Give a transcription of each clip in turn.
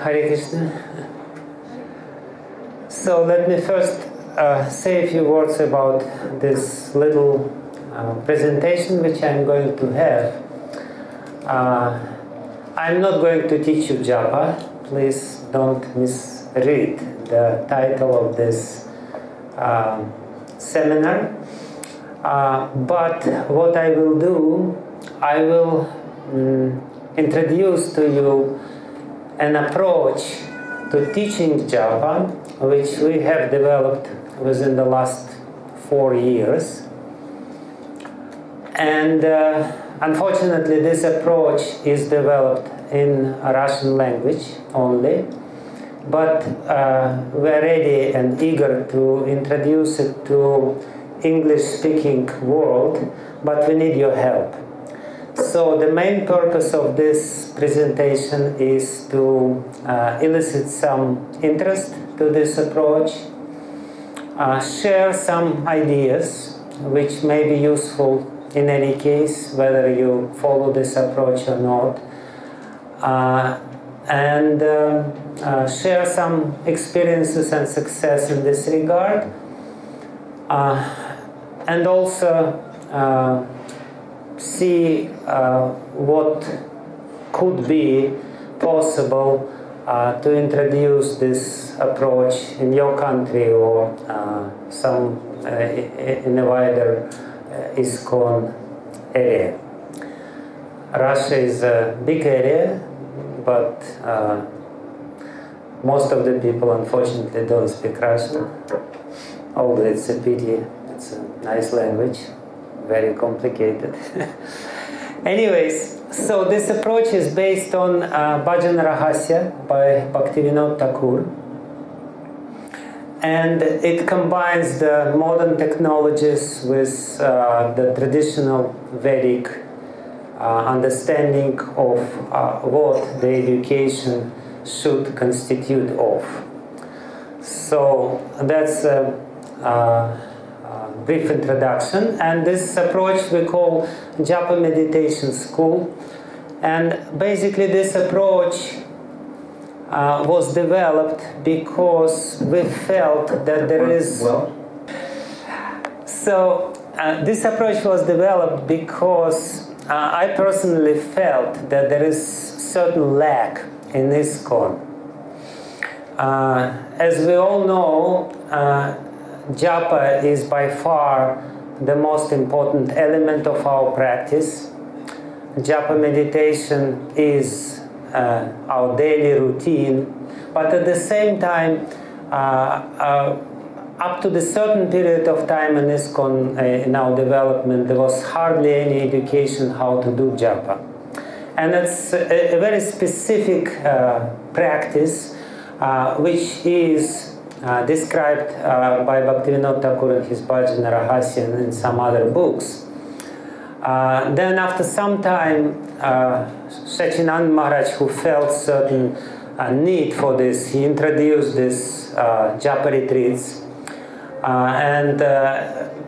Hare Krishna. So let me first say a few words about this little presentation which I'm going to have. I'm not going to teach you japa. Please don't misread the title of this seminar. But what I will do, I will introduce to you an approach to teaching japa which we have developed within the last 4 years. And unfortunately this approach is developed in Russian language only, but we're ready and eager to introduce it to English-speaking world, but we need your help. So the main purpose of this presentation is to elicit some interest to this approach, share some ideas which may be useful in any case, whether you follow this approach or not, and share some experiences and success in this regard, and also see what could be possible to introduce this approach in your country or some in a wider ISCKON area. Russia is a big area, but most of the people unfortunately don't speak Russian, although it's a pity. It's a nice language, very complicated. Anyways, so this approach is based on Bhajan Rahasya by Bhakti Vijnana Thakur, and it combines the modern technologies with the traditional Vedic understanding of what the education should constitute of. So that's a brief introduction, and this approach we call Japa Meditation School. And basically this approach was developed because we felt that there is... this approach was developed because I personally felt that there is certain lack in ISKCON. As we all know, japa is by far the most important element of our practice. Japa meditation is our daily routine, but at the same time, up to the certain period of time in ISKCON, in our development, there was hardly any education how to do japa. And it's a very specific practice which is described by Bhaktivinoda Thakur in his Bhajan Rahasya and in some other books. Then after some time, Sachinand Maharaj, who felt certain need for this, he introduced this japa-retreats. And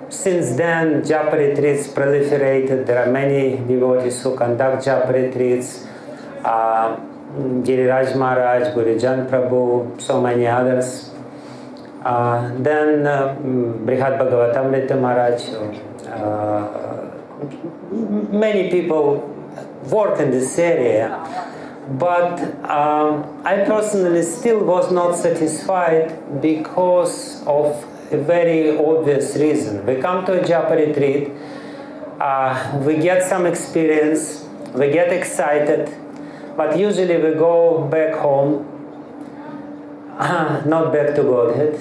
since then, japa-retreats proliferated. There are many devotees who conduct japa-retreats. Giriraj Maharaj, Gurijan Prabhu, so many others. Then Brihad Bhagavatamrita Maharaj, many people work in this area, but I personally still was not satisfied because of a very obvious reason. We come to a japa retreat, we get some experience, we get excited, but usually we go back home, not back to Godhead,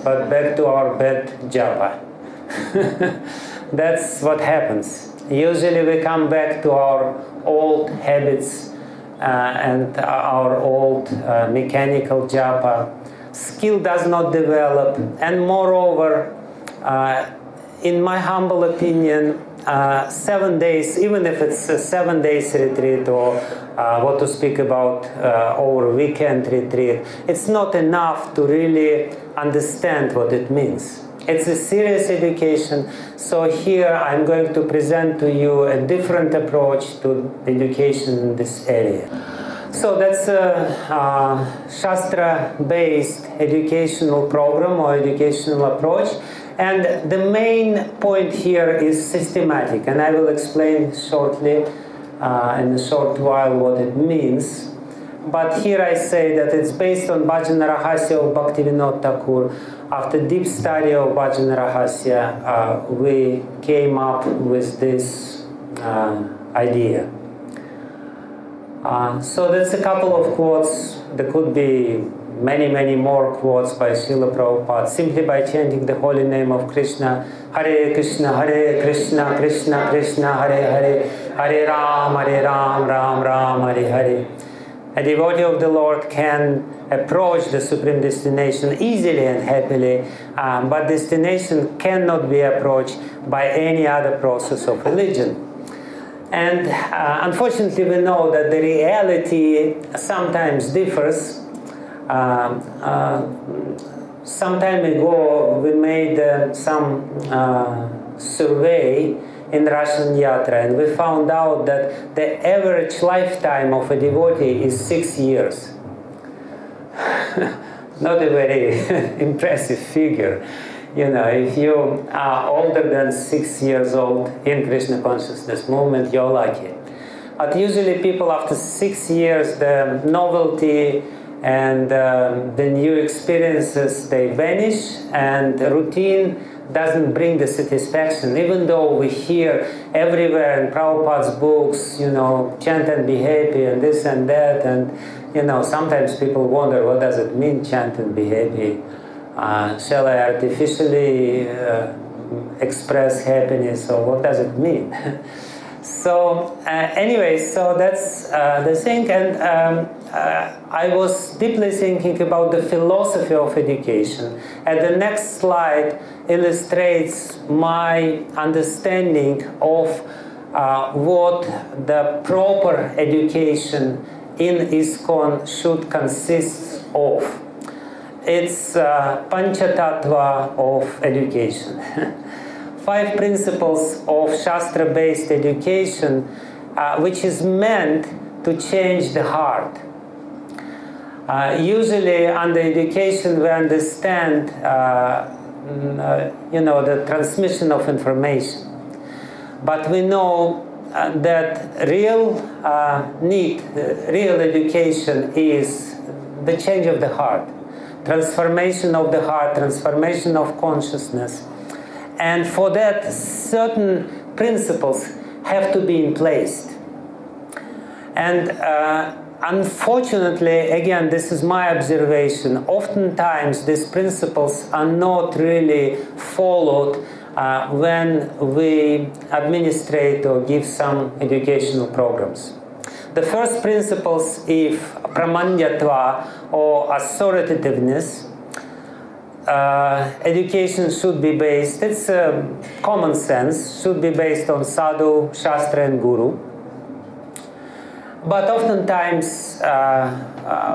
but back to our bad japa. That's what happens. Usually we come back to our old habits and our old mechanical japa. Skill does not develop, and moreover, in my humble opinion, 7 days, even if it's a 7 days retreat or what to speak about over weekend retreat, it's not enough to really understand what it means. It's a serious education, so here I'm going to present to you a different approach to education in this area. So that's a Shastra-based educational program or educational approach. And the main point here is systematic. And I will explain shortly, in a short while, what it means. But here I say that it's based on Bhajana Rahasya of Bhakti Vijnana Thakur. After deep study of Bhajana Rahasya, we came up with this idea. So that's a couple of quotes. There could be many, many more quotes by Srila Prabhupada, simply by chanting the holy name of Krishna. Hare Krishna, Krishna Krishna, Hare Hare, Hare Ram, Ram Ram, Hare Hare. A devotee of the Lord can approach the supreme destination easily and happily, but destination cannot be approached by any other process of religion. And unfortunately, we know that the reality sometimes differs. Some time ago, we made some survey in Russian Yatra, and we found out that the average lifetime of a devotee is 6 years. Not a very impressive figure. You know, if you are older than 6 years old in Krishna consciousness movement, you're lucky. But usually people after 6 years, the novelty and the new experiences, they vanish, and the routine doesn't bring the satisfaction, even though we hear everywhere in Prabhupada's books, you know, chant and be happy and this and that, and you know, sometimes people wonder, what does it mean, chant and be happy? Shall I artificially express happiness, or what does it mean? So anyway, so that's the thing, and I was deeply thinking about the philosophy of education. And the next slide illustrates my understanding of what the proper education in ISKCON should consist of. It's Panchatattva of education. 5 principles of Shastra-based education, which is meant to change the heart. Usually under education we understand you know, the transmission of information. But we know that real real education is the change of the heart, transformation of the heart, transformation of consciousness. And for that, certain principles have to be in place. And unfortunately, again, this is my observation, oftentimes these principles are not really followed when we administrate or give some educational programs. The first principles is pramanyatva, or authoritativeness. Education should be based, it's common sense, should be based on sadhu, shastra and guru. But oftentimes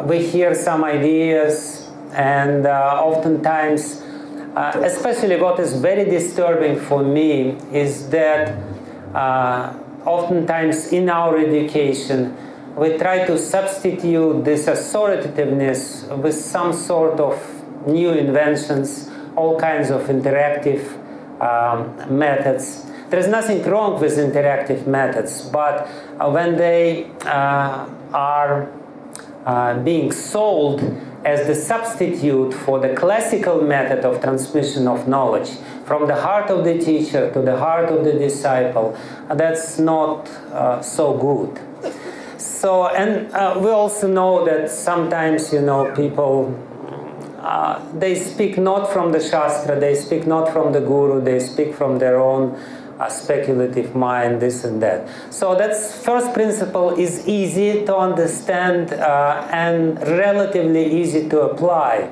we hear some ideas, and oftentimes, especially what is very disturbing for me is that oftentimes in our education we try to substitute this authoritativeness with some sort of new inventions, all kinds of interactive methods. There's nothing wrong with interactive methods, but when they are being sold as the substitute for the classical method of transmission of knowledge from the heart of the teacher to the heart of the disciple, that's not so good. So, and we also know that sometimes, you know, people they speak not from the Shastra, they speak not from the Guru, they speak from their own speculative mind, this and that. So that's first principle is easy to understand and relatively easy to apply.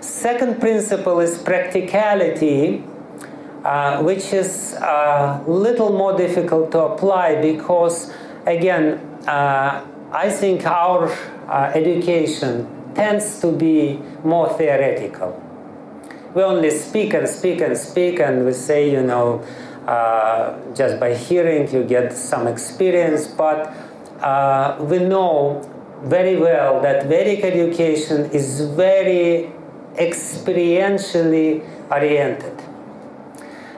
Second principle is practicality, which is a little more difficult to apply because, again, I think our education tends to be more theoretical. We only speak and speak and speak, and we say, you know, just by hearing you get some experience, but we know very well that Vedic education is very experientially oriented.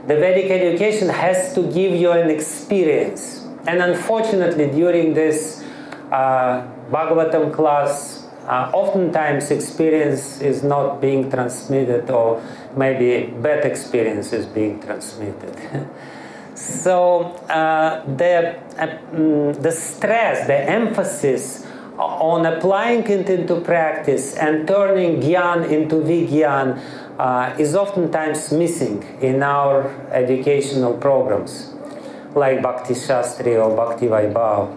The Vedic education has to give you an experience. And unfortunately, during this Bhagavatam class, oftentimes experience is not being transmitted, or maybe bad experience is being transmitted. So the stress, the emphasis on applying it into practice and turning Gyan into Vigyan is oftentimes missing in our educational programs, like Bhakti Shastri or Bhakti Vaibhav.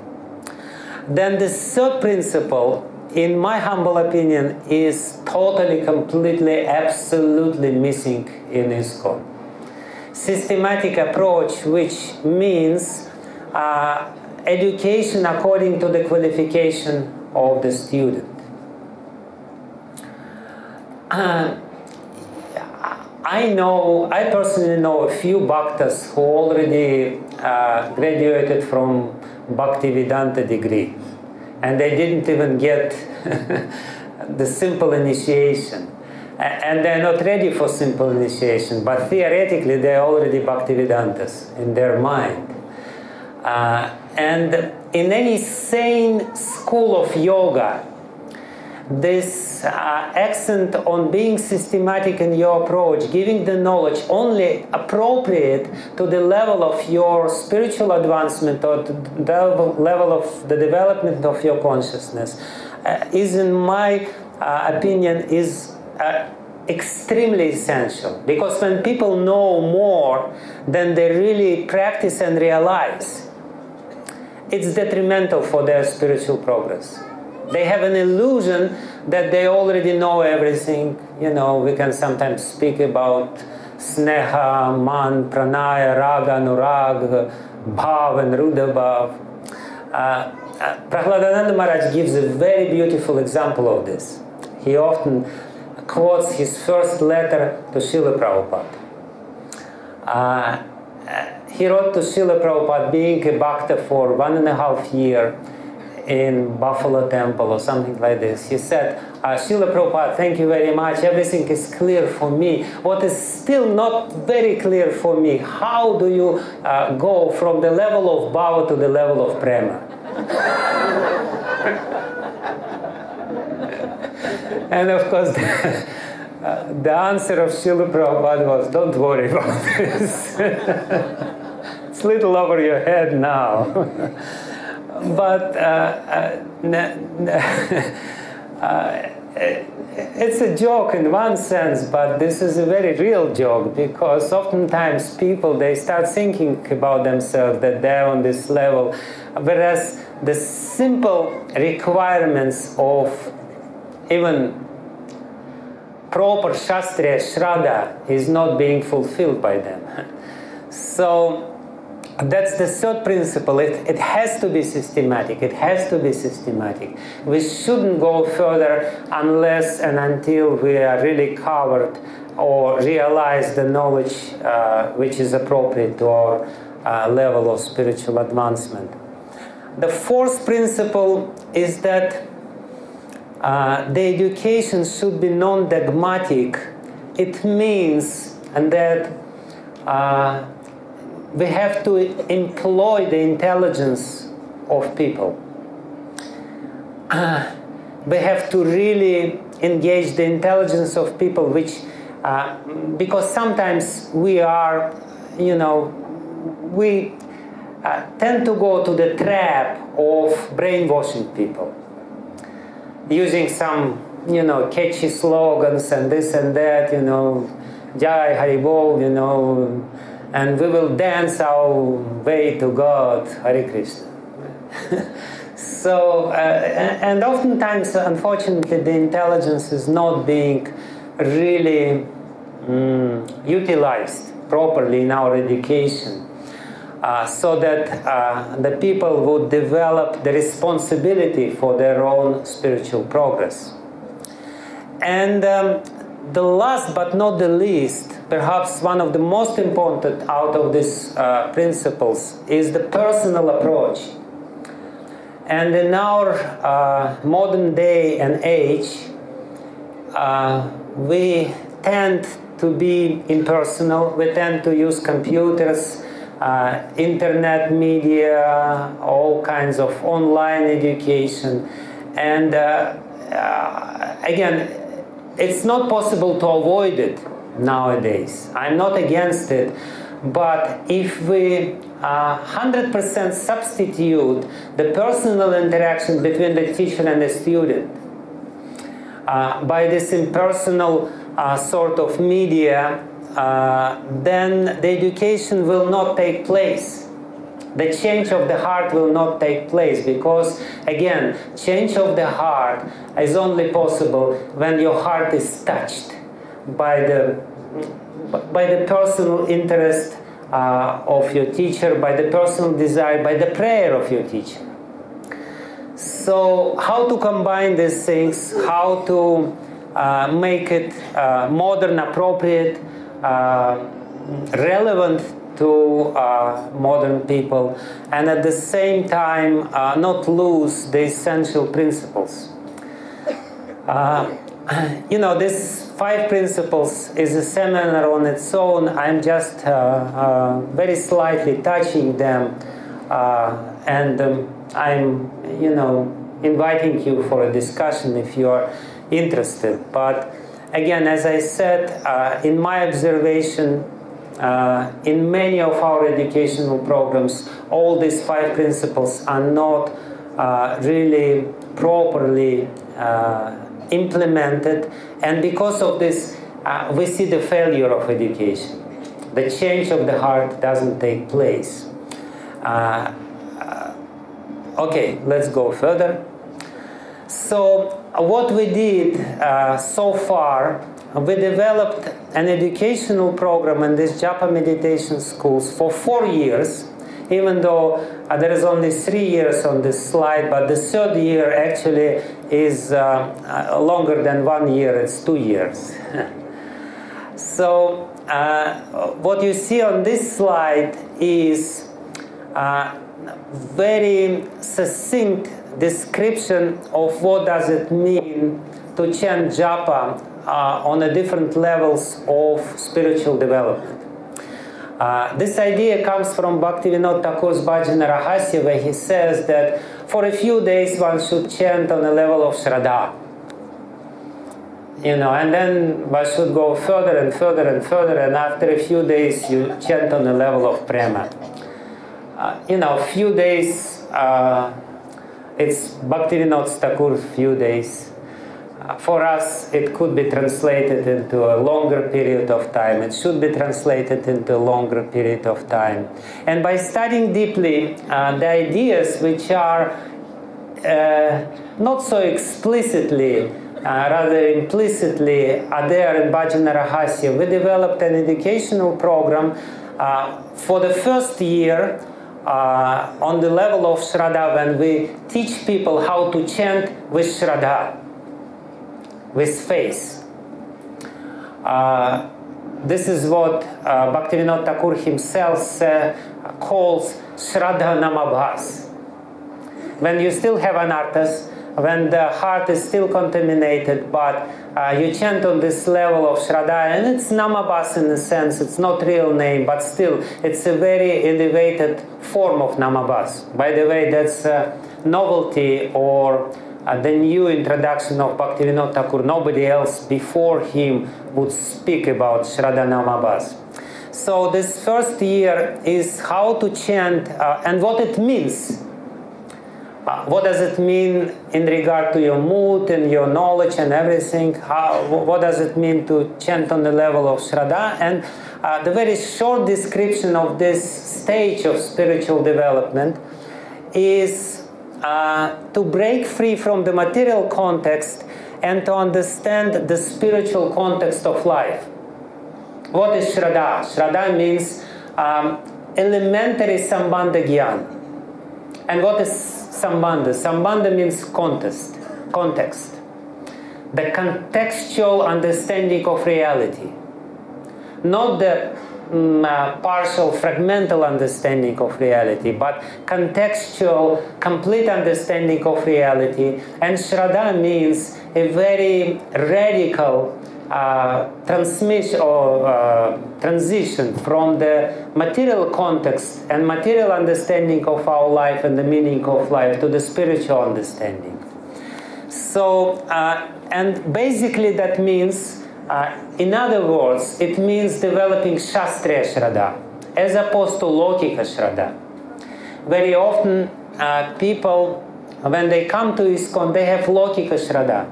Then the third principle, in my humble opinion, is totally, completely, absolutely missing in ISKCON. Systematic approach, which means education according to the qualification of the student. I personally know a few bhaktas who already graduated from Bhakti Vedanta degree, and they didn't even get the simple initiation. And they're not ready for simple initiation, but theoretically they're already Bhaktivedantas in their mind. And in any sane school of yoga, this accent on being systematic in your approach, giving the knowledge only appropriate to the level of your spiritual advancement or to the level of the development of your consciousness, is, in my opinion, is extremely essential. Because when people know more than they really practice and realize, it's detrimental for their spiritual progress. They have an illusion that they already know everything. You know, we can sometimes speak about sneha, man, pranaya, raga, anurag, bhav and rudabhav. Prahladananda Maharaj gives a very beautiful example of this. He often quotes his first letter to Srila Prabhupada. He wrote to Srila Prabhupada, being a bhakta for 1.5 years in Buffalo Temple or something like this. He said, Srila Prabhupada, thank you very much. Everything is clear for me. What is still not very clear for me, how do you go from the level of bhava to the level of prema? And of course, the answer of Srila Prabhupada was, don't worry about this. It's a little over your head now. But it's a joke in one sense, but this is a very real joke, because oftentimes people, they start thinking about themselves that they're on this level, whereas the simple requirements of even proper Shastriya Shraddha is not being fulfilled by them. So that's the third principle. It has to be systematic. It has to be systematic. We shouldn't go further unless and until we are really covered or realize the knowledge which is appropriate to our level of spiritual advancement. The fourth principle is that the education should be non-dogmatic. It means that we have to employ the intelligence of people. We have to really engage the intelligence of people, which, because sometimes we are, you know, we tend to go to the trap of brainwashing people, using some, you know, catchy slogans and this and that, you know, Jai Haribol, you know, and we will dance our way to God, Hare Krishna. So, and oftentimes, unfortunately, the intelligence is not being really utilized properly in our education, so that the people would develop the responsibility for their own spiritual progress. And the last but not the least, perhaps one of the most important out of these principles, is the personal approach. And in our modern day and age, we tend to be impersonal. We tend to use computers, internet media, all kinds of online education. And again, it's not possible to avoid it nowadays. I'm not against it. But if we 100% substitute the personal interaction between the teacher and the student by this impersonal sort of media, then the education will not take place. The change of the heart will not take place, because, again, change of the heart is only possible when your heart is touched by the personal interest of your teacher, by the personal desire, by the prayer of your teacher. So how to combine these things, how to make it modern, appropriate, relevant to modern people, and at the same time not lose the essential principles. You know, this 5 principles is a seminar on its own. I'm just very slightly touching them, and I'm, you know, inviting you for a discussion if you are interested. But again, as I said, in my observation, in many of our educational programs, all these 5 principles are not really properly implemented, and because of this, we see the failure of education. The change of the heart doesn't take place. Okay, let's go further. So what we did so far, we developed an educational program in these japa meditation schools for 4 years, even though there is only 3 years on this slide, but the 3rd year actually is longer than 1 year, it's 2 years. So what you see on this slide is very succinct description of what does it mean to chant japa on the different levels of spiritual development. This idea comes from Bhakti Vijnana Thakur's Bhajana Rahasya, where he says that for a few days one should chant on the level of Shraddha. You know, and then one should go further and further and further, and after a few days you chant on the level of Prema. You know, few days, it's Bhakti Vijnana Thakur's few days. For us, it could be translated into a longer period of time. It should be translated into a longer period of time. And by studying deeply the ideas which are not so explicitly, rather implicitly, are there in Bhajana Rahasya, we developed an educational program for the first year on the level of Shraddha, when we teach people how to chant with Shraddha, with faith. This is what Bhakti Vijnana Thakur himself calls Shraddha Namabhas. When you still have anarthas, when the heart is still contaminated, but you chant on this level of Shraddha, and it's Namabhas in a sense, it's not real name, but still, it's a very elevated form of Namabhas. By the way, that's a novelty or the new introduction of Bhakti Vijnana Thakur. Nobody else before him would speak about Shraddha Namabhas. So this first year is how to chant and what it means. What does it mean in regard to your mood and your knowledge and everything? What does it mean to chant on the level of Shraddha? And the very short description of this stage of spiritual development is to break free from the material context and to understand the spiritual context of life. What is Shraddha? Shraddha means elementary Sambandha Gyan. And what is Sambandha? Sambandha means context. The contextual understanding of reality. Not the partial, fragmental understanding of reality, but contextual, complete understanding of reality. And Shraddha means a very radical transmission or transition from the material context and material understanding of our life and the meaning of life to the spiritual understanding. So, and basically that means, in other words, it means developing Shastriya Shraddha as opposed to Lokika Shraddha. Very often people, when they come to ISKCON, they have Lokika Shraddha.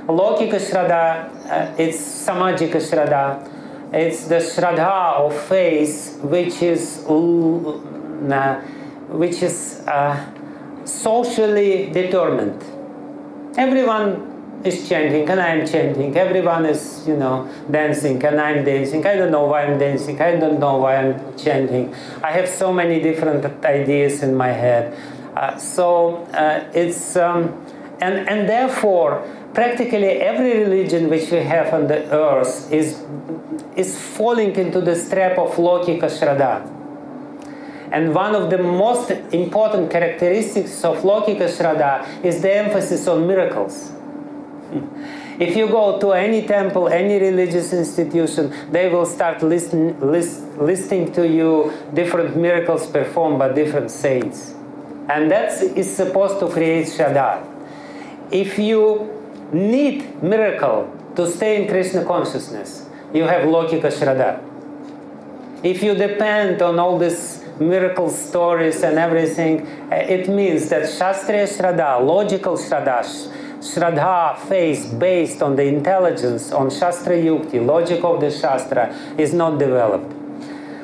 Lokika Shraddha, it's Samajika Shraddha. It's the Shraddha of faith which is socially determined. Everyone is chanting and I'm chanting. Everyone is, dancing and I'm dancing. I don't know why I'm dancing. I don't know why I'm chanting. I have so many different ideas in my head. And therefore, practically every religion which we have on the earth is falling into the trap of Lokika Shraddha. And one of the most important characteristics of Lokika Shraddha is the emphasis on miracles. If you go to any temple, any religious institution, they will start listing to you different miracles performed by different saints. And that is supposed to create Shraddha. If you need miracle to stay in Krishna consciousness, you have Lokika Shraddha. If you depend on all these miracle stories and everything, it means that Shastriya Shraddha, logical Shraddha, Shraddha, faith based on the intelligence, on Shastra Yukti, logic of the Shastra, is not developed.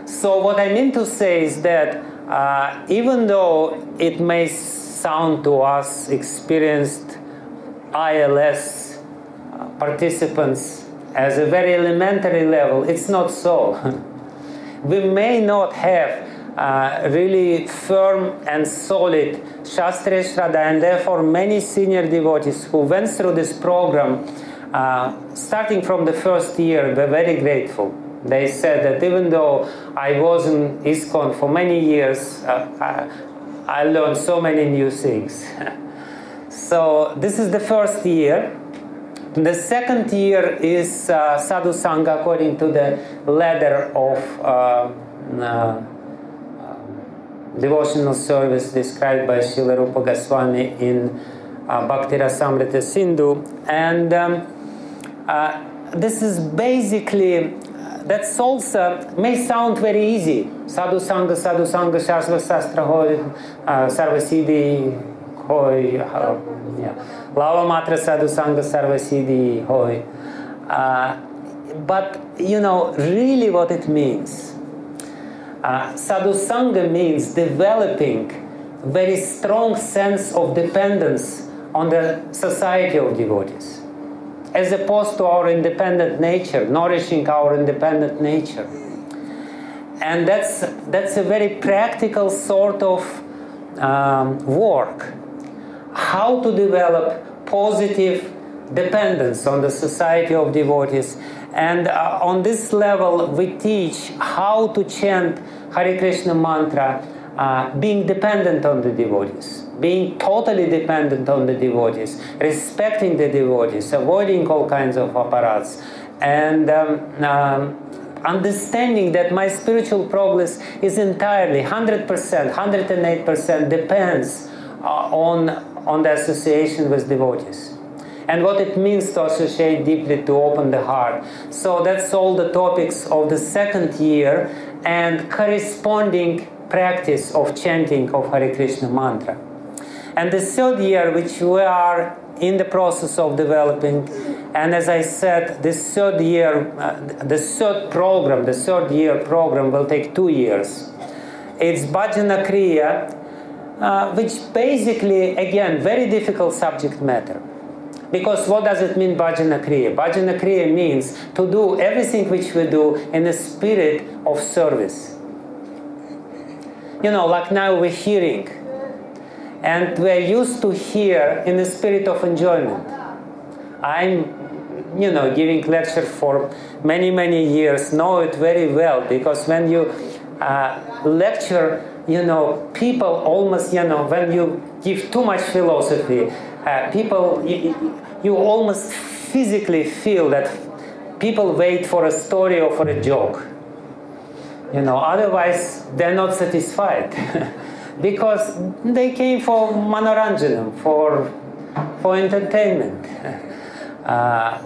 So what I mean to say is that even though it may sound to us experienced ILS participants as a very elementary level, it's not so. We may not have really firm and solid Shastriya Shraddha, and therefore many senior devotees who went through this program starting from the first year were very grateful. They said that even though I was in ISKCON for many years, I learned so many new things. So this is the first year. The second year is Sadhu Sangha according to the ladder of devotional service described by Srila Rupa Goswami in Bhakti Rasamrita Sindhu. And this is basically, that salsa may sound very easy. Sadhu Sangha, Shasva Sastra Hoy, Sarvasiddhi Hoy, Lava Matra Sadhu Sangha Sarvasiddhi Hoy. But, really what it means. Sadhu Sangha means developing very strong sense of dependence on the society of devotees, as opposed to our independent nature, nourishing our independent nature. And that's a very practical sort of work. How to develop positive dependence on the society of devotees. And on this level, we teach how to chant Hare Krishna mantra, being dependent on the devotees, being totally dependent on the devotees, respecting the devotees, avoiding all kinds of apparats, and understanding that my spiritual progress is entirely 100%, 108% depends on the association with devotees. And what it means to associate deeply, to open the heart. So that's all the topics of the second year and corresponding practice of chanting of Hare Krishna mantra. And the third year, which we are in the process of developing, and as I said, this third year, the third year program will take 2 years. It's Bhajana Kriya, which basically, again, very difficult subject matter. Because what does it mean, Bhajana Kriya? Bhajana Kriya means to do everything which we do in a spirit of service. Like now we're hearing, and we're used to hear in the spirit of enjoyment. I'm you know, giving lecture for many, many years, know it very well, because when you lecture, you know, people almost, you know, when you give too much philosophy, people, you almost physically feel that people wait for a story or for a joke. You know, otherwise they're not satisfied because they came for manoranjanam, for entertainment.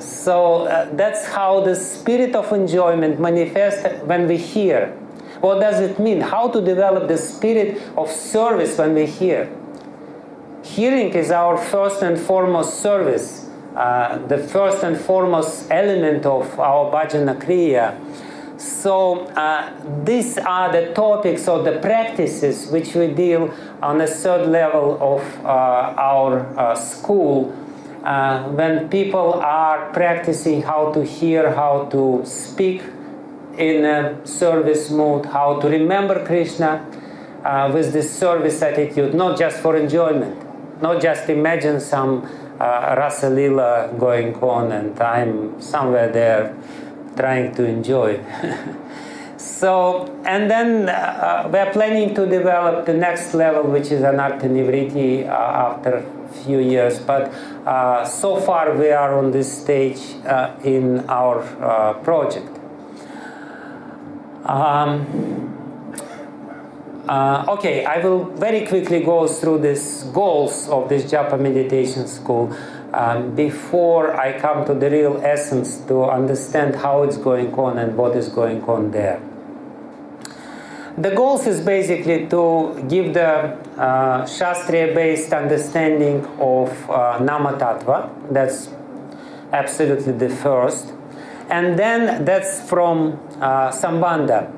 So that's how the spirit of enjoyment manifests when we hear. What does it mean? How to develop the spirit of service when we hear? Hearing is our first and foremost service, the first and foremost element of our bhajana kriya. So these are the topics or the practices which we deal on a third level of our school, when people are practicing how to hear, how to speak in a service mode, how to remember Krishna with this service attitude, not just for enjoyment, not just imagine some Rasa Lila going on and I'm somewhere there trying to enjoy. So, and then we are planning to develop the next level, which is Anartha Nivritti after a few years, but so far we are on this stage in our project. Okay, I will very quickly go through these goals of this japa meditation school before I come to the real essence to understand how it's going on and what is going on there. The goals is basically to give the Shastriya-based understanding of Nama Tattva. That's absolutely the first. And then that's from Sambandha.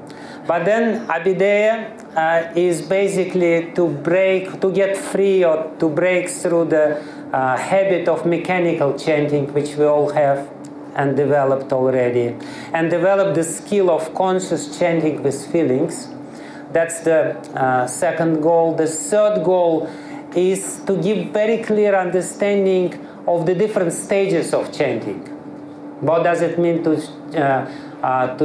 But then Abhideya is basically to get free or to break through the habit of mechanical chanting, which we all have and developed already, and develop the skill of conscious chanting with feelings. That's the second goal. The third goal is to give very clear understanding of the different stages of chanting. What does it mean to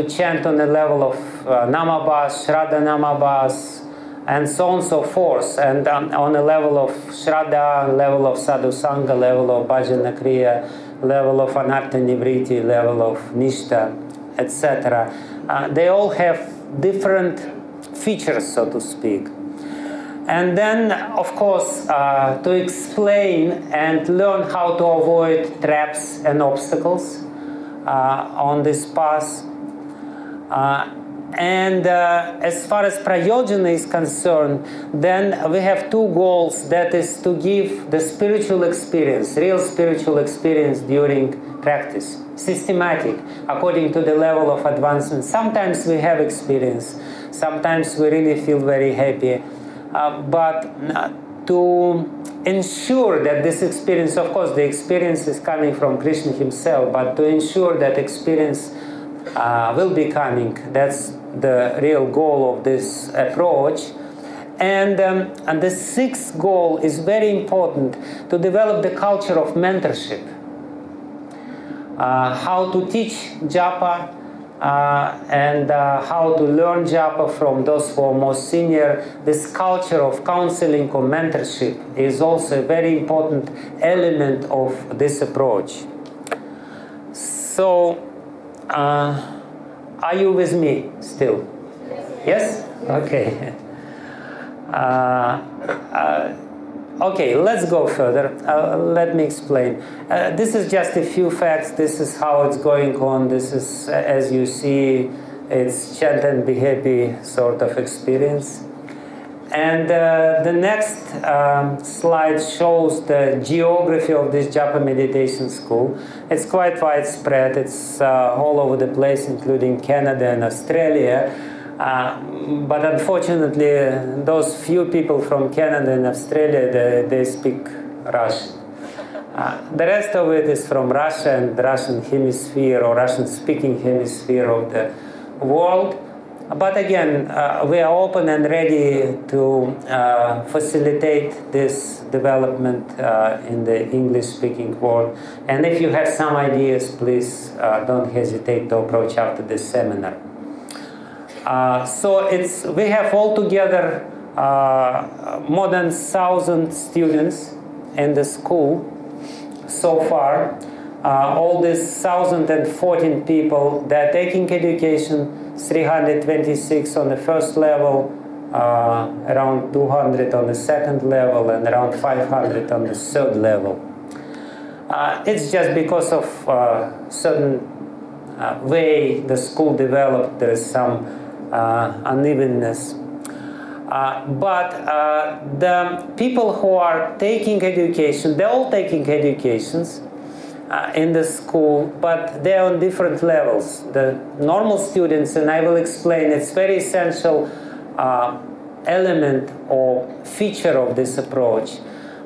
chant on the level of Namabhas, Shraddha Namabhas, and so on and so forth, and on the level of Shraddha, level of Sadhu Sangha, level of Bhajana Kriya, level of Anartha Nivritti, level of Nishtha, etc. They all have different features, so to speak. And then, of course, to explain and learn how to avoid traps and obstacles on this path. And as far as prayojana is concerned, then we have two goals. That is to give the spiritual experience, real spiritual experience during practice, systematic, according to the level of advancement. Sometimes we have experience, sometimes we really feel very happy, but to ensure that this experience, of course, the experience is coming from Krishna himself, but to ensure that experience will be coming, that's the real goal of this approach. And the sixth goal is very important, to develop the culture of mentorship. How to teach japa and how to learn japa from those who are more senior. This culture of counseling or mentorship is also a very important element of this approach. So, are you with me still? Yes? Okay. Okay, let's go further. Let me explain. This is just a few facts. This is how it's going on. This is, as you see, it's chant and be happy sort of experience. And the next slide shows the geography of this japa meditation school. It's quite widespread. It's all over the place, including Canada and Australia. But unfortunately, those few people from Canada and Australia, they speak Russian. The rest of it is from Russia and the Russian hemisphere or Russian-speaking hemisphere of the world. But again, we are open and ready to facilitate this development in the English-speaking world. And if you have some ideas, please don't hesitate to approach after this seminar. So we have altogether more than 1,000 students in the school so far. All these 1,014 people, they're taking education, 326 on the first level, around 200 on the second level, and around 500 on the third level. It's just because of certain way the school developed, there is some unevenness. But the people who are taking education, they're all taking educations in the school, but they're on different levels. The normal students, and I will explain, it's very essential element or feature of this approach.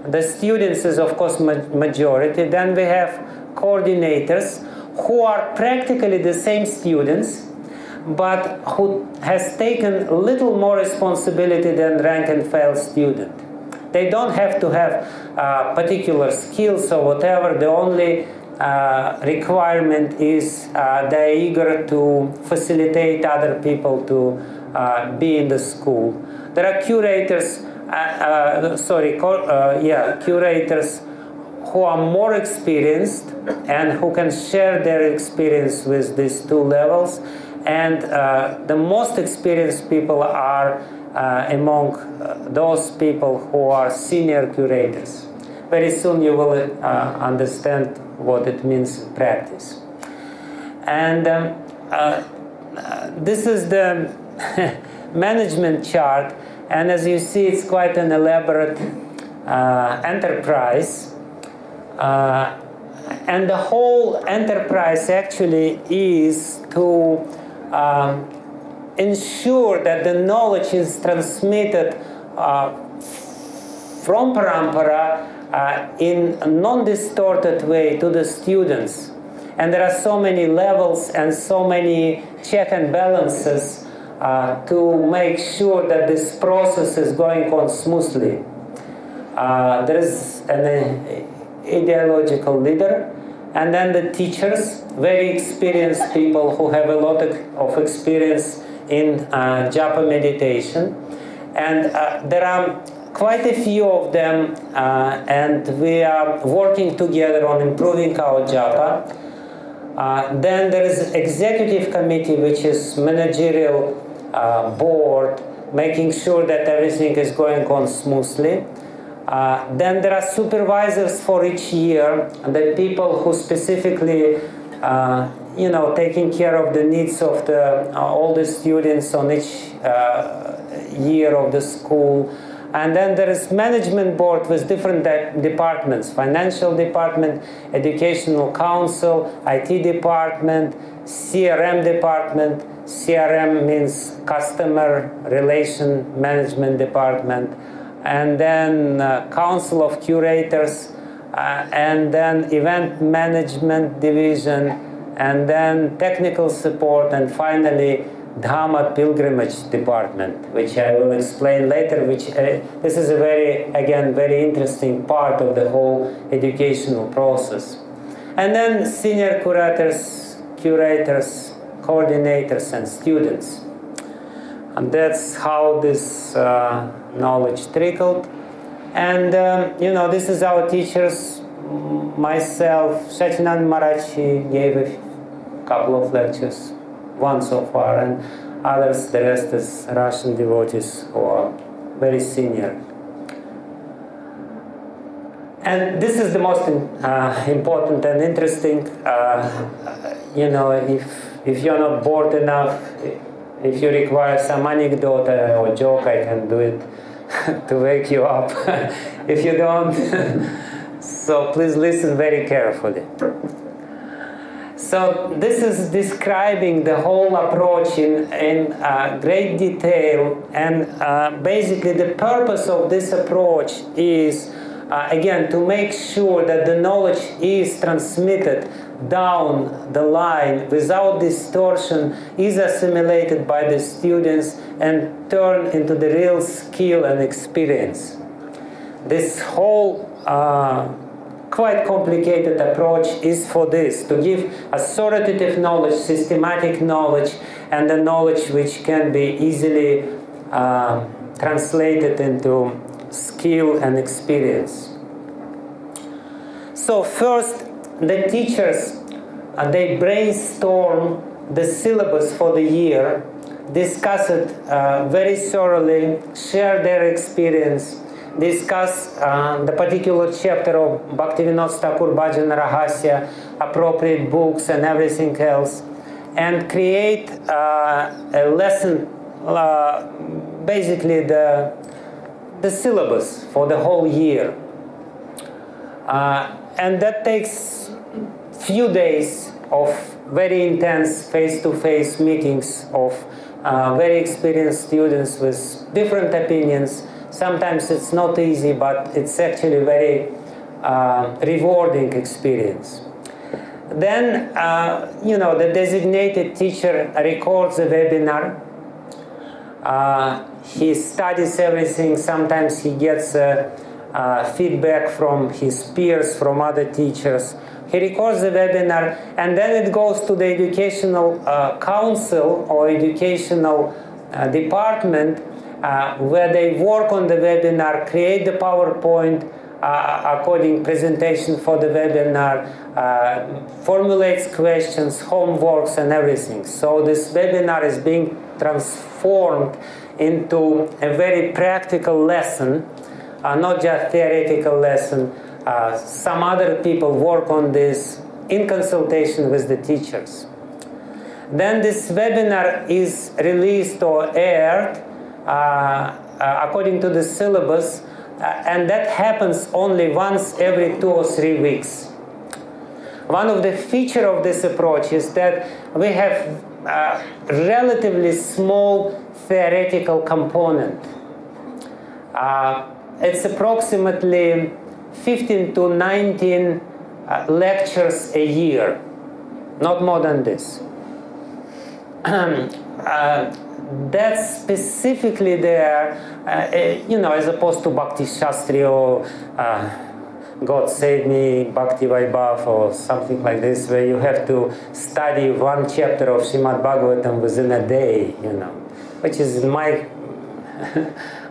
The students is of course majority. Then we have coordinators who are practically the same students, but who has taken a little more responsibility than rank and file student. They don't have to have particular skills or whatever. The only requirement is they're eager to facilitate other people to be in the school. There are curators, curators who are more experienced and who can share their experience with these two levels. And the most experienced people are among those people who are senior curators. Very soon you will understand what it means in practice. And this is the management chart. And as you see, it's quite an elaborate enterprise. And the whole enterprise actually is to ensure that the knowledge is transmitted from parampara in a non-distorted way to the students. And there are so many levels and so many check and balances to make sure that this process is going on smoothly. There is an ideological leader, and then the teachers, very experienced people who have a lot of experience in japa meditation. And there are quite a few of them, and we are working together on improving our japa. Then there is executive committee, which is managerial board, making sure that everything is going on smoothly. Then there are supervisors for each year, the people who specifically, taking care of the needs of all the students on each year of the school. And then there is management board with different departments: financial department, educational council, IT department, CRM department. CRM means customer relation management department. And then council of curators, and then event management division, and then technical support, and finally Dhamma pilgrimage department, which I will explain later. This is a very interesting part of the whole educational process. And then senior curators, coordinators, and students. And that's how this knowledge trickled. And this is our teachers. Myself, Satinand Marachi gave a couple of lectures, one so far, and others, the rest is Russian devotees who are very senior. And this is the most important and interesting. If you're not bored enough, if you require some anecdote or joke, I can do it to wake you up. If you don't, so please listen very carefully. So this is describing the whole approach in great detail, and basically the purpose of this approach is, again, to make sure that the knowledge is transmitted down the line without distortion is assimilated by the students and turned into the real skill and experience. This whole quite complicated approach is for this, to give authoritative knowledge, systematic knowledge, and the knowledge which can be easily translated into skill and experience. So first, the teachers, they brainstorm the syllabus for the year, discuss it very thoroughly, share their experience, discuss the particular chapter of Bhaktivinoda Thakur Bhajan Rahasya, appropriate books and everything else, and create a lesson, basically the syllabus for the whole year. And that takes few days of very intense face-to-face meetings of very experienced students with different opinions. Sometimes it's not easy, but it's actually very rewarding experience. Then, you know, the designated teacher records the webinar. He studies everything. Sometimes he gets feedback from his peers, from other teachers. He records the webinar, and then it goes to the educational council or educational department, where they work on the webinar, create the PowerPoint according presentation for the webinar, formulates questions, homeworks, and everything. So this webinar is being transformed into a very practical lesson, not just theoretical lesson. Some other people work on this in consultation with the teachers. Then this webinar is released or aired according to the syllabus, and that happens only once every 2 or 3 weeks. One of the features of this approach is that we have a relatively small theoretical component. It's approximately 15 to 19 lectures a year, not more than this. That's specifically there, you know, as opposed to Bhakti Shastri or God Save Me, Bhakti Vaibhav or something like this, where you have to study one chapter of Srimad-Bhagavatam within a day, you know, which is, in my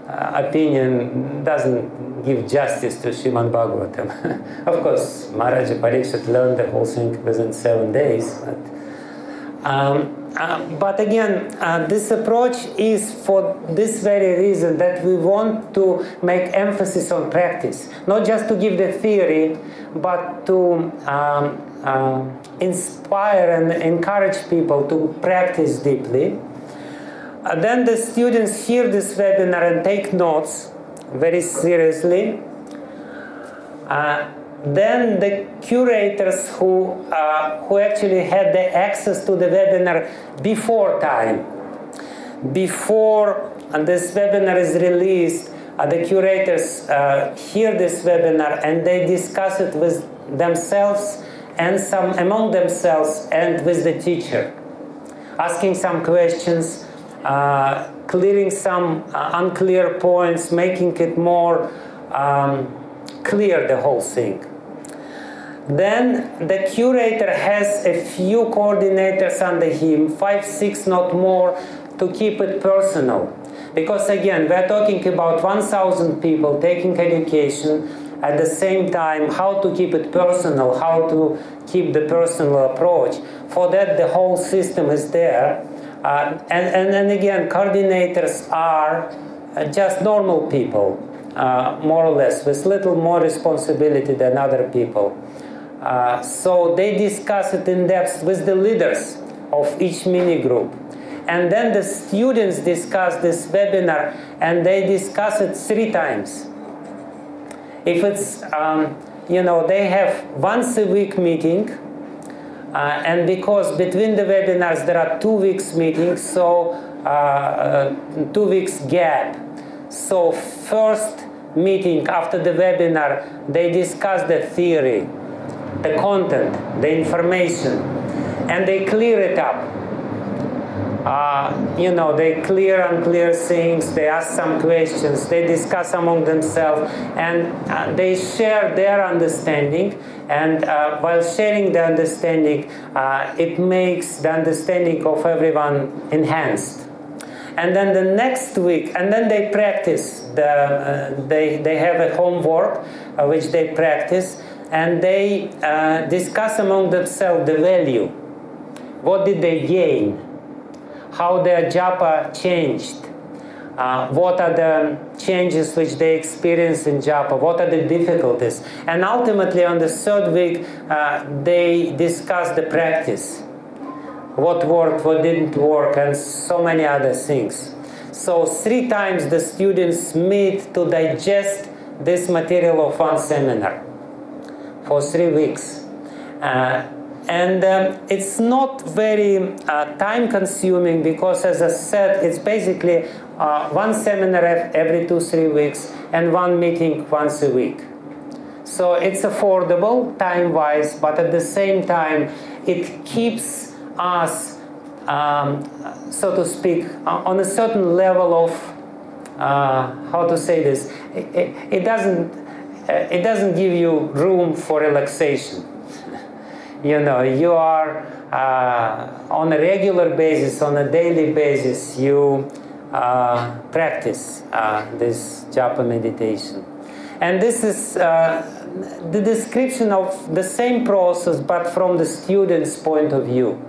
opinion, doesn't give justice to Srimad-Bhagavatam. Of course, Maharaja Parikshit learned the whole thing within 7 days. But again, this approach is for this very reason, that we want to make emphasis on practice. Not just to give the theory, but to inspire and encourage people to practice deeply. Then the students hear this webinar and take notes very seriously. Then the curators who actually had the access to the webinar before time, before this webinar is released, the curators hear this webinar and they discuss it with themselves and some among themselves and with the teacher, asking some questions, clearing some unclear points, making it more clear, the whole thing. Then the curator has a few coordinators under him, 5, 6, not more, to keep it personal. Because again, we're talking about 1,000 people taking education, at the same time how to keep it personal, how to keep the personal approach. For that, the whole system is there. And again, coordinators are just normal people, more or less, with little more responsibility than other people. So they discuss it in depth with the leaders of each mini group. And then the students discuss this webinar, and they discuss it 3 times. If it's, you know, they have once a week meeting, and because between the webinars there are 2 weeks meetings, so 2 weeks gap. So first meeting after the webinar, they discuss the theory. the content, the information, and they clear it up. You know, they clear unclear things, they ask some questions, they discuss among themselves, and they share their understanding. And while sharing the understanding, it makes the understanding of everyone enhanced. And then the next week, and then they practice. They have a homework which they practice, and they discuss among themselves the value. What did they gain? How their japa changed? What are the changes which they experience in japa? What are the difficulties? And ultimately, on the third week, they discuss the practice. What worked, what didn't work, and so many other things. So 3 times the students meet to digest this material of one seminar for 3 weeks. And it's not very time-consuming because, as I said, it's basically one seminar every 2-3 weeks and one meeting once a week. So it's affordable time-wise, but at the same time, it keeps us, so to speak, on a certain level of, how to say this, it doesn't give you room for relaxation. You know, you are on a regular basis, on a daily basis, you practice this japa meditation. And this is the description of the same process, but from the student's point of view.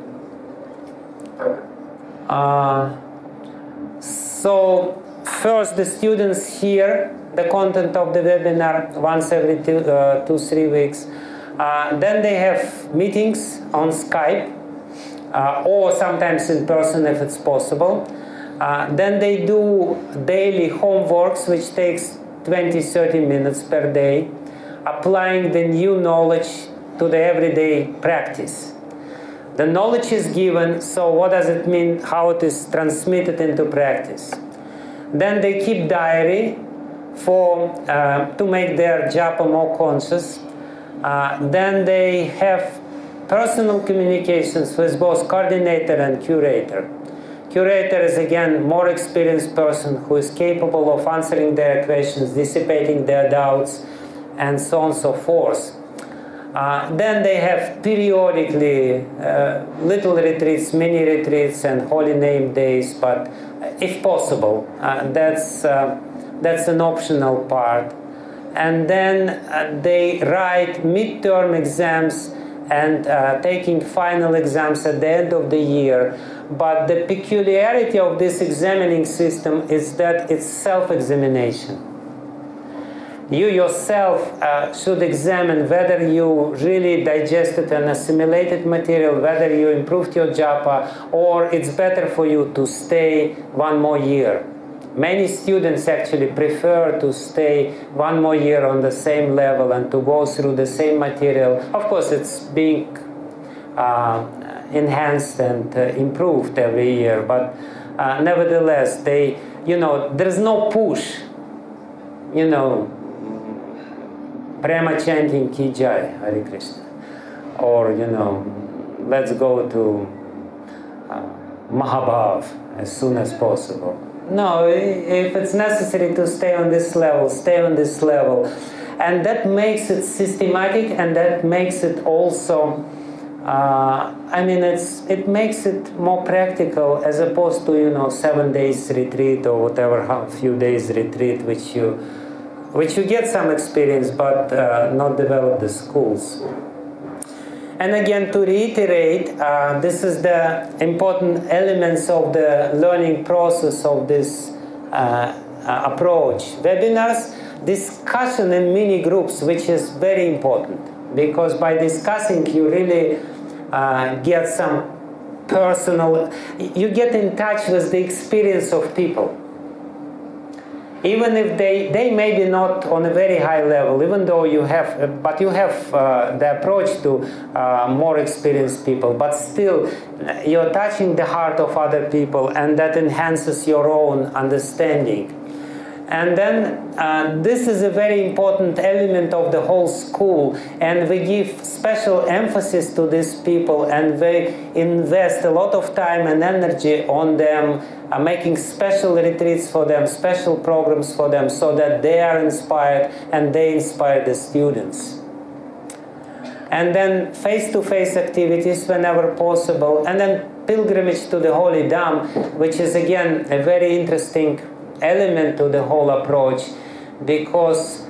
So first the students hear the content of the webinar once every 2-3 weeks. Then they have meetings on Skype or sometimes in person if it's possible. Then they do daily homeworks which takes 20-30 minutes per day, applying the new knowledge to the everyday practice. The knowledge is given, so what does it mean, how it is transmitted into practice? Then they keep diary to make their japa more conscious. Then they have personal communications with both coordinator and curator. Curator is again more experienced person who is capable of answering their questions, dissipating their doubts, and so on and so forth. Then they have periodically little retreats, mini retreats, and holy name days. But if possible, that's an optional part. And then they write midterm exams and taking final exams at the end of the year. But the peculiarity of this examining system is that it's self-examination. You yourself should examine whether you really digested and assimilated material, whether you improved your japa, or it's better for you to stay 1 more year. Many students actually prefer to stay 1 more year on the same level and to go through the same material. Of course, it's being enhanced and improved every year, but nevertheless, there's no push, Prema chanting Ki Jai, Hare Krishna, or let's go to Mahabhav as soon as possible. No, if it's necessary to stay on this level, stay on this level. And that makes it systematic, and that makes it also, it makes it more practical as opposed to, 7 days retreat or whatever, few days retreat, which you get some experience, but not develop the skills. And again, to reiterate, this is the important elements of the learning process of this approach. Webinars, discussion in mini groups, which is very important, because by discussing you really get some personal, you get in touch with the experience of people. Even if they may be not on a very high level, even though you have, but you have the approach to more experienced people, but still you're touching the heart of other people, and that enhances your own understanding. And then this is a very important element of the whole school, and we give special emphasis to these people, and we invest a lot of time and energy on them, making special retreats for them, special programs for them, so that they are inspired and they inspire the students. And then face-to-face activities whenever possible, and then pilgrimage to the Holy Dam, which is again a very interesting element to the whole approach, because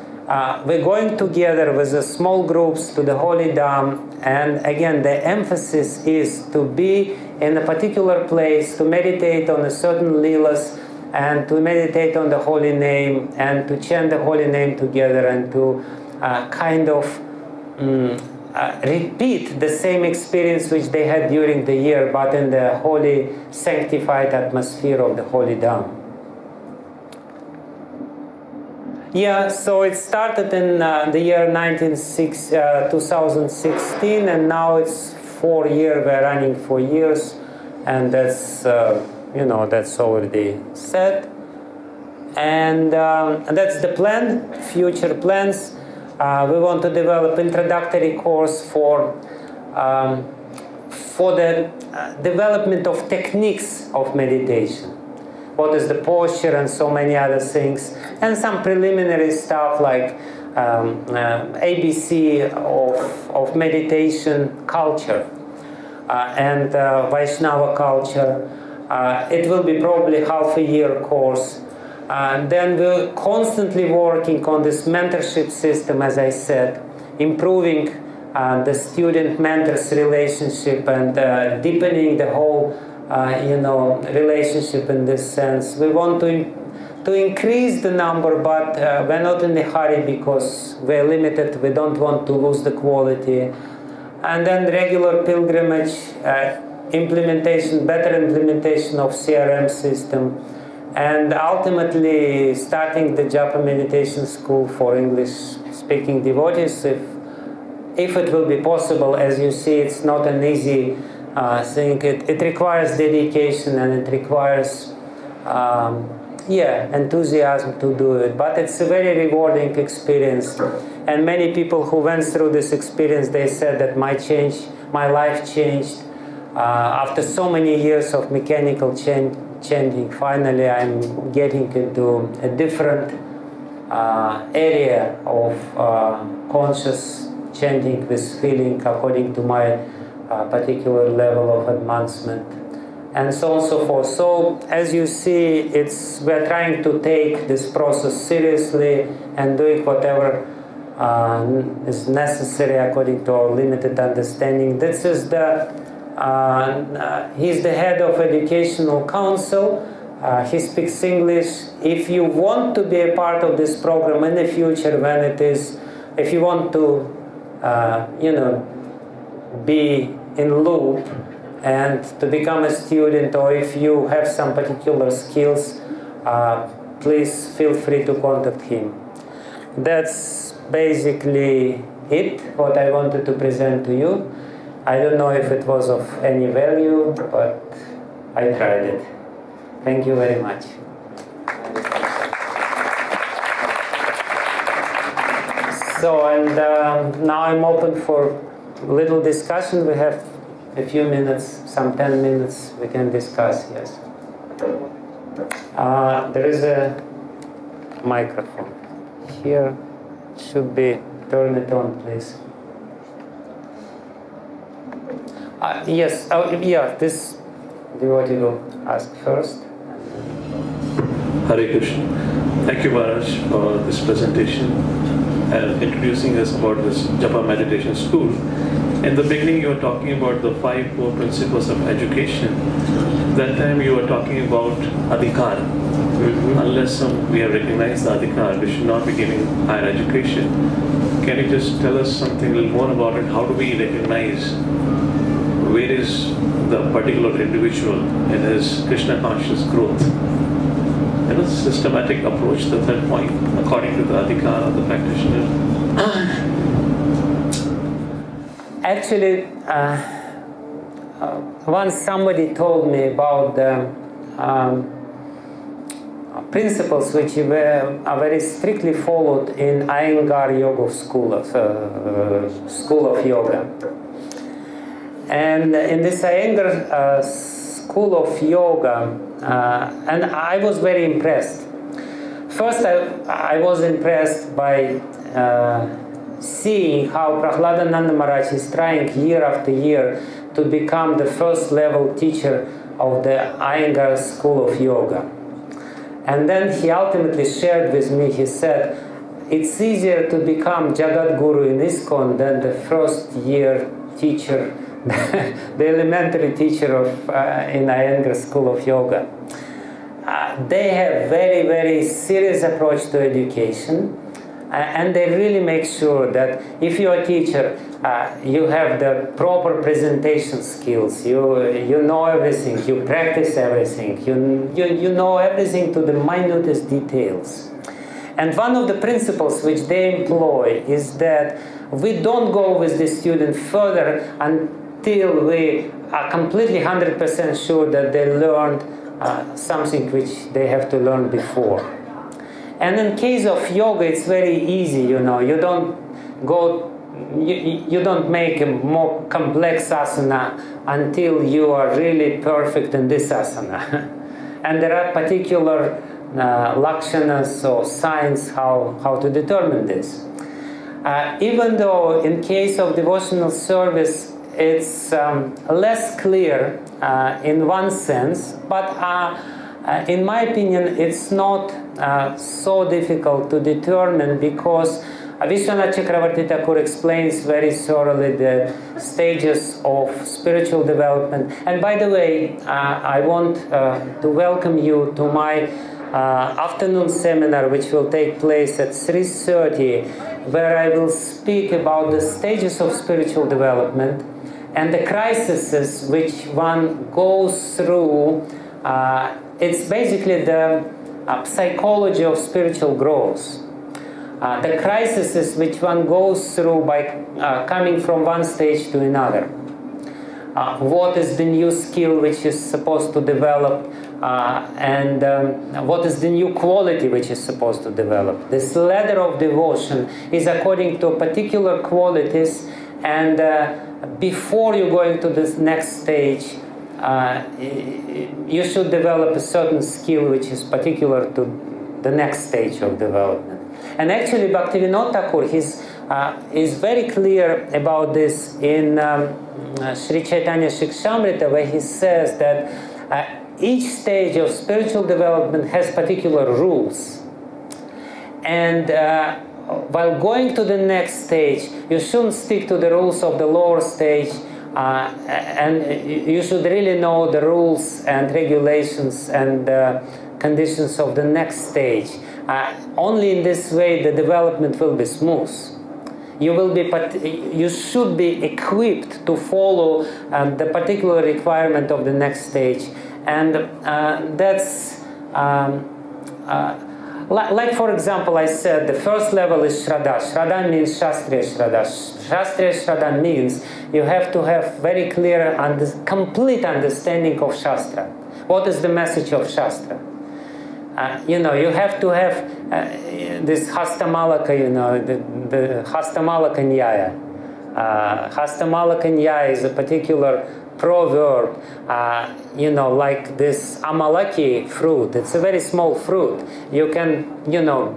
we're going together with the small groups to the Holy Dam, and again the emphasis is to be in a particular place, to meditate on a certain leelas, and to meditate on the holy name, and to chant the holy name together, and to kind of repeat the same experience which they had during the year, but in the holy, sanctified atmosphere of the Holy Dam. Yeah, so it started in the year 2016, and now it's 4 years. We're running 4 years, and that's you know, that's already set. And that's the plan, future plans. We want to develop introductory course for the development of techniques of meditation. What is the posture and so many other things, and some preliminary stuff like ABC of meditation culture and Vaishnava culture. It will be probably half-a-year course. Then we're constantly working on this mentorship system, as I said, improving the student-mentors relationship and deepening the whole you know, relationship in this sense. We want to increase the number, but we're not in a hurry because we're limited. We don't want to lose the quality. And then regular pilgrimage, implementation, better implementation of CRM system, and ultimately starting the Japa meditation school for English-speaking devotees, if it will be possible. As you see, it's not an easy thing. It requires dedication, and it requires enthusiasm to do it, but it's a very rewarding experience. And many people who went through this experience, they said that my life changed after so many years of mechanical chanting. Finally, I'm getting into a different area of conscious chanting with feeling according to my particular level of advancement, and so on and so forth. So, as you see, we're trying to take this process seriously and doing whatever is necessary according to our limited understanding. This is he's the head of Educational Council. He speaks English. If you want to be a part of this program in the future, if you want to, you know, be in loop and to become a student, or if you have some particular skills, please feel free to contact him. That's basically it, what I wanted to present to you. I don't know if it was of any value, but I tried it. Thank you very much. So, and now I'm open for little discussion. We have a few minutes, some 10 minutes we can discuss, yes. There is a microphone here. Should be, turn it on, please. Yes, yeah, this devotee will ask first. Hare Krishna. Thank you, Maharaj, for this presentation and introducing us about this Japa meditation school. In the beginning, you were talking about the 5 core principles of education. That time, you were talking about adhikar. Unless we have recognized the adhikar, we should not be giving higher education. Can you just tell us something a little more about it? How do we recognize where is the particular individual in his Krishna conscious growth? And a systematic approach, the third point, according to the adhikar of the practitioner. Actually, once somebody told me about the principles which are very strictly followed in Iyengar Yoga school of yoga. And in this Iyengar school of yoga, and I was very impressed. First, I was impressed by seeing how Prahladananda Maharaj is trying year after year to become the first level teacher of the Iyengar school of yoga. And then he ultimately shared with me, he said, it's easier to become Jagat Guru in ISKCON than the first year teacher, the elementary teacher of in Iyengar school of yoga. They have very, very serious approach to education, and they really make sure that if you're a teacher, you have the proper presentation skills, you know everything, you practice everything, you know everything to the minutest details. And one of the principles which they employ is that we don't go with the student further until we are completely 100% sure that they learned something which they have to learn before. And in case of yoga, it's very easy, you know, you don't make a more complex asana until you are really perfect in this asana. And there are particular lakshanas or signs how to determine this. Even though in case of devotional service, it's less clear in one sense, but in my opinion, it's not so difficult to determine, because Vishwanath Chakravarti Thakur explains very thoroughly the stages of spiritual development. And by the way, I want to welcome you to my afternoon seminar, which will take place at 3:30, where I will speak about the stages of spiritual development and the crises which one goes through. It's basically the psychology of spiritual growth. The crises which one goes through by coming from one stage to another. What is the new skill which is supposed to develop, and what is the new quality which is supposed to develop. This ladder of devotion is according to particular qualities, and before you go into this next stage, you should develop a certain skill which is particular to the next stage of development. And actually Bhakti Vijnana Thakur is very clear about this in Sri Chaitanya Shikshamrita, where he says that each stage of spiritual development has particular rules. And while going to the next stage, you shouldn't stick to the rules of the lower stage, and you should really know the rules and regulations and conditions of the next stage. Only in this way the development will be smooth. You should be equipped to follow the particular requirement of the next stage, and that's like, for example, I said the first level is Shraddha. Shraddha means Shastriya Shraddha. Shastriya Shraddha means you have to have very clear and complete understanding of Shastra. What is the message of Shastra? You know, you have to have this Hastamalaka, you know, the Hastamalaka Nyaya. Hastamalaka Nyaya is a particular proverb, you know, like this Amalaki fruit. It's a very small fruit. You can, you know,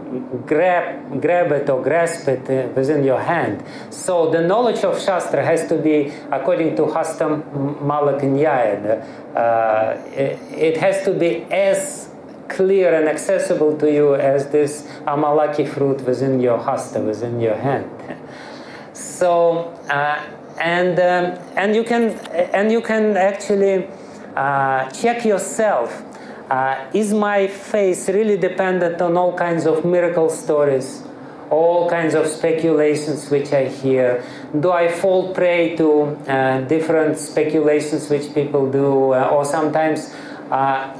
grab it or grasp it within your hand. So the knowledge of Shastra has to be according to Hastamalaka Nyaya. It has to be as clear and accessible to you as this Amalaki fruit within your hasta, within your hand. So and you can actually check yourself. Is my faith really dependent on all kinds of miracle stories, all kinds of speculations which I hear? Do I fall prey to different speculations which people do, or sometimes,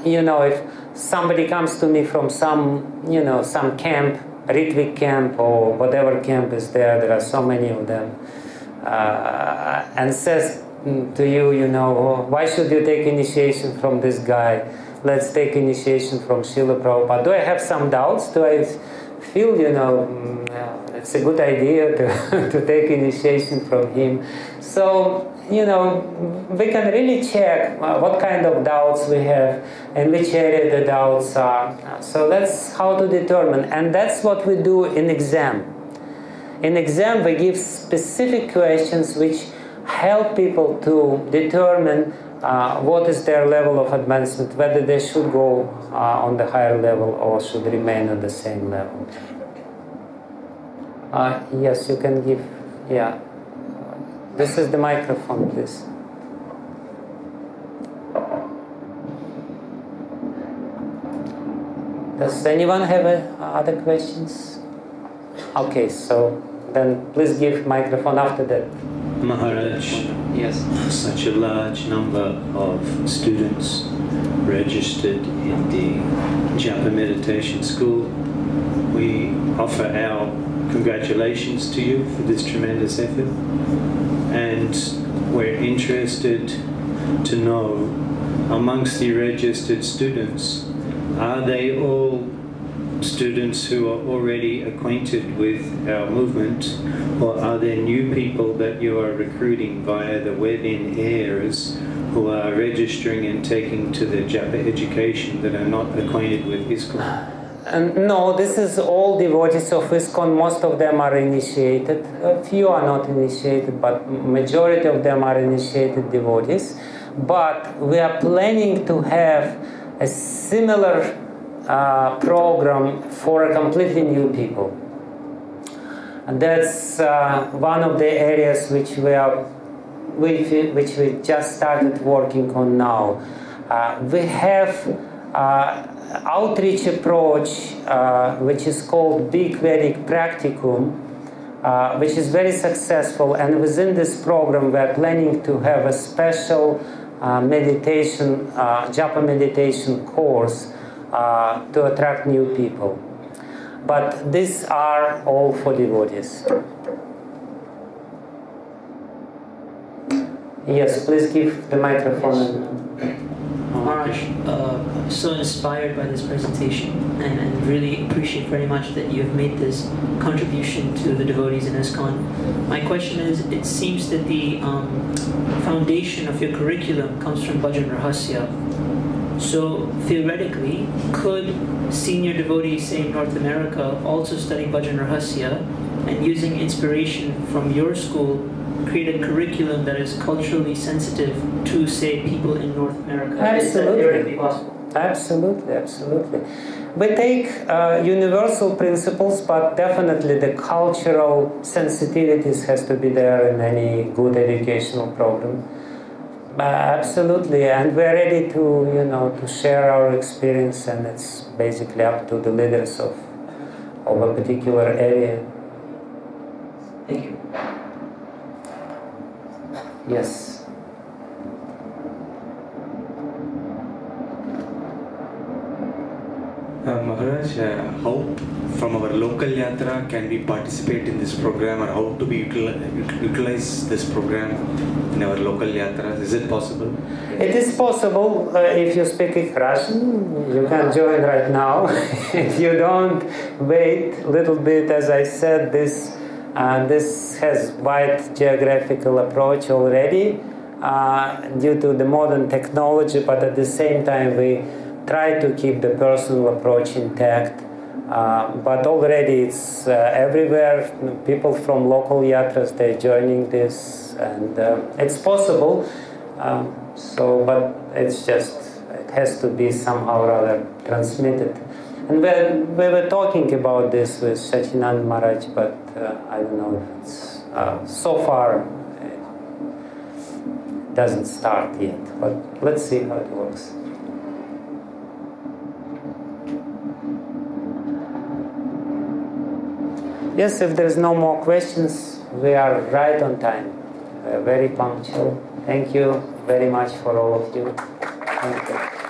you know, if somebody comes to me from some, you know, some camp, Ritvik camp or whatever camp is there are so many of them, and says to you, you know, why should you take initiation from this guy? let's take initiation from Srila Prabhupada. Do I have some doubts? Do I feel, it's a good idea to take initiation from him? So, we can really check what kind of doubts we have, in which area the doubts are. So that's how to determine. And that's what we do in exam. In exam, we give specific questions which help people to determine what is their level of advancement, whether they should go on the higher level or should remain on the same level. Yes, you can give, yeah. This is the microphone, please. Does anyone have other questions? Okay, so then please give microphone after that. Maharaj, yes. Such a large number of students registered in the Japa meditation school. We offer our congratulations to you for this tremendous effort, and we're interested to know, amongst the registered students, are they all students who are already acquainted with our movement, or are there new people that you are recruiting via the web-in airs who are registering and taking to the Japa education that are not acquainted with ISKCON? No, this is all devotees of ISKCON. Most of them are initiated. A few are not initiated, but majority of them are initiated devotees. But we are planning to have a similar program for completely new people. And that's one of the areas which we just started working on now. We have outreach approach which is called Big Vedic Practicum, which is very successful, and within this program we are planning to have a special meditation, Japa meditation course to attract new people. But these are all for devotees. Yes, please give the microphone. Maharaj, so inspired by this presentation, and really appreciate very much that you have made this contribution to the devotees in ISKCON. My question is, it seems that the foundation of your curriculum comes from Bhajan Rahasya. So theoretically, could senior devotees, say in North America, also study Bhajan Rahasya and using inspiration from your school create a curriculum that is culturally sensitive to, say, people in North America? Absolutely. Is that possible? Absolutely, absolutely. We take universal principles, but definitely the cultural sensitivities has to be there in any good educational program. Absolutely, and we're ready to to share our experience, and it's basically up to the leaders of a particular area. Thank you. Yes. Maharaj, how from our local yatra can we participate in this program, or how to be utilize this program in our local yatras? Is it possible? It is possible. If you speak Russian, you can join right now. If you don't, wait a little bit. As I said, this has wide geographical approach already due to the modern technology, but at the same time we try to keep the personal approach intact. But already it's everywhere. People from local yatras, they're joining this, and it's possible. But it's just, it has to be somehow or other transmitted. And we were talking about this with Sachinand Maharaj, but I don't know if it's, so far it doesn't start yet, but let's see how it works. Yes, if there's no more questions, we are right on time. We are very punctual. Thank you very much for all of you. Thank you.